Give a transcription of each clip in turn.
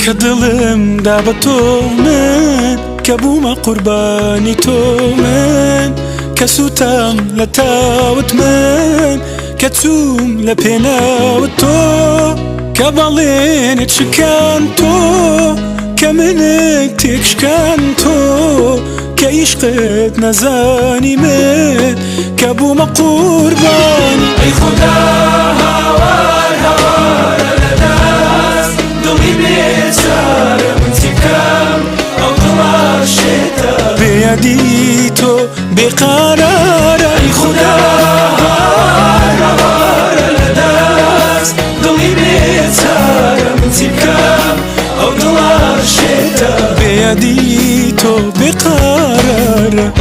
كدلم دابتو من كبوما قرباني تو من كسوتام لتاوت من كتوم لبيناوت تو كبالين تشكانتو كمنك تكشكانتو كيشقد نزاني من كبوما قرباني أي خدا هوار هوار الناس دلي بيسار من سكام أو طلع شتا بيديتو بقرار أي خدا هوار هوار الناس دلي بيسار من سكام أو طلع شتا بيديتو بقرار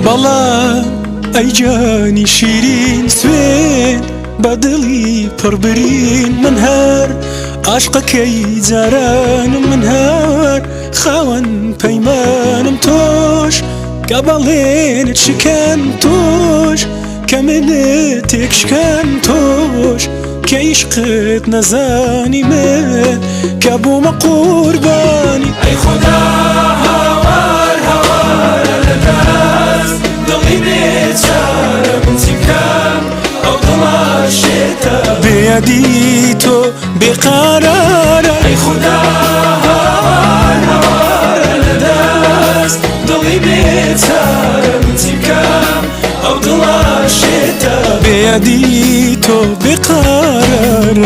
بەڵام ئەی جانی شیرین سوێن بەدڵی پڕبرین من هەر عاشقەکەی جارانم من هەر خاوەن پەیمانم تۆش کە بەڵێنت شکەن تۆش کە منت تێکشکەن تۆش کە عیشقت نەزانی من کە بوومە قوربانی أي خدا هوار هوار الناس دلي بيسار من سكام أو طلع شتا بيديتو بقرار أي خدا هوار هوار الناس دلي بيسار من سكام أو طلع شتا بيديتو بقرار